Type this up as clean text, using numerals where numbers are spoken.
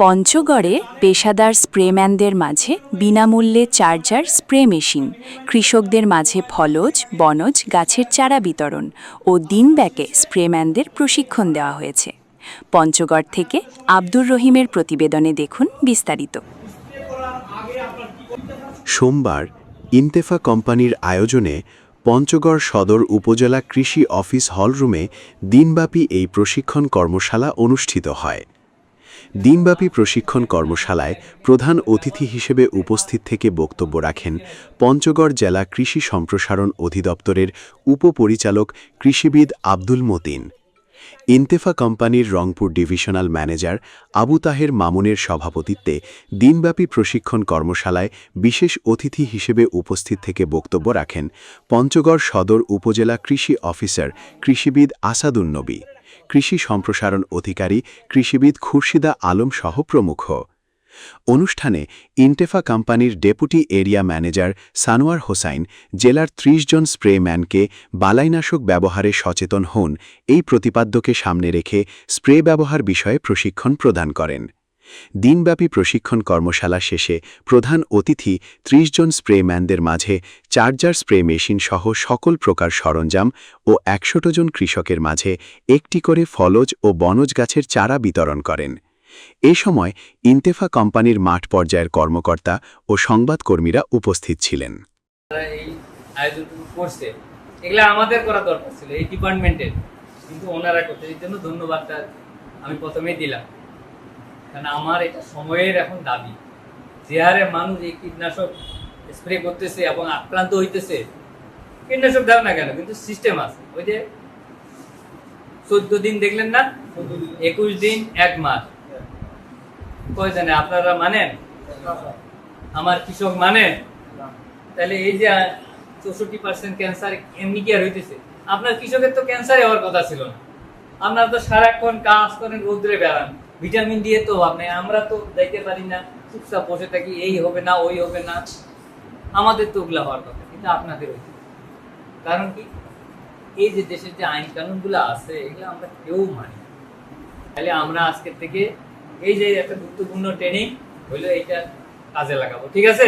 পঞ্চগড়ে পেশাদার স্প্রেম্যানদের মাঝে বিনামূল্যে চার্জার স্প্রে মেশিন, কৃষকদের মাঝে ফলজ বনজ গাছের চারা বিতরণ ও দিনব্যাপী স্প্রেম্যানদের প্রশিক্ষণ দেওয়া হয়েছে। পঞ্চগড় থেকে আব্দুর রহিমের প্রতিবেদনে দেখুন বিস্তারিত। সোমবার ইন্তেফা কোম্পানির আয়োজনে পঞ্চগড় সদর উপজেলা কৃষি অফিস হলরুমে দিনব্যাপী এই প্রশিক্ষণ কর্মশালা অনুষ্ঠিত হয়। দিনব্যাপী প্রশিক্ষণ কর্মশালায় প্রধান অতিথি হিসেবে উপস্থিত থেকে বক্তব্য রাখেন পঞ্চগড় জেলা কৃষি সম্প্রসারণ অধিদপ্তরের উপপরিচালক কৃষিবিদ আব্দুল মতিন। ইন্তেফা কোম্পানির রংপুর ডিভিশনাল ম্যানেজার আবু তাহের মামুনের সভাপতিত্বে দিনব্যাপী প্রশিক্ষণ কর্মশালায় বিশেষ অতিথি হিসেবে উপস্থিত থেকে বক্তব্য রাখেন পঞ্চগড় সদর উপজেলা কৃষি অফিসার কৃষিবিদ আসাদুন্নবী, কৃষি সম্প্রসারণ অধিকারী কৃষিবিদ খুরশিদা আলম সহ প্রমুখ। অনুষ্ঠানে ইন্তেফা কোম্পানির deputy area manager Sanowar Hossain জেলার ৩০ জন স্প্রেম্যানকে বালাইনাশক ব্যবহারে সচেতন হন এই প্রতিপাদ্যকে সামনে রেখে স্প্রে ব্যবহার বিষয়ে প্রশিক্ষণ প্রদান করেন। দিনব্যাপী প্রশিক্ষণ কর্মশালা শেষে প্রধান অতিথি ৩০ জন স্প্রেম্যানদের মাঝে চার্জার স্প্রে মেশিন সহ সকল প্রকার সরঞ্জাম ও ১০০ জন কৃষকের মাঝে একটি করে ফলজ ও বনজ গাছের চারা বিতরণ করেন। এ সময় ইন্তেফা কোম্পানির মাঠ পর্যায়ের কর্মকর্তা ও সংবাদকর্মীরা উপস্থিত ছিলেন। এগুলা আমাদের করা দরকার ছিল এই ডিপার্টমেন্টের, কিন্তু ওনারা করতে এই জন্য ধন্যবাদটা আমি প্রথমেই দিলাম, কারণ আমার এটা সময়ের এখন দাবি। যে হারে মানুষ এই কীটনাশক স্প্রে করতেছে এবং আক্রান্ত হইতেছে, কীটনাশক দেয় না কেন, কিন্তু সিস্টেম আছে। ওই যে 14 দিন দেখলেন না, 21 দিন 1 মাস, কয় জানে আপনারা মানেন? আমার কৃষক মানেন? তাহলে এই যে 64% ক্যান্সার এমনি কি আর হইতেছে? আপনার কৃষকের তো ক্যান্সারই হওয়ার কথা ছিল না। আপনারা তো সারাক্ষণ কাজ করেন, রোদ্রে বেড়ান, ভিটামিন দিয়ে তো আপনি, আমরা তো দেখতে পারি না, চুপচাপ বসে থাকি, এই হবে না ওই হবে না। আমাদের তো ওগুলা হওয়ার কথা, কিন্তু আপনাদের হইতে। কারণ কি, এই যে দেশের যে আইন কানুনগুলো আছে এগুলো আমরা কেউ মানি। তাহলে আমরা আজকের থেকে এই যে একটা গুরুত্বপূর্ণ ট্রেনিং হইলো, এইটা কাজে লাগাবো। ঠিক আছে?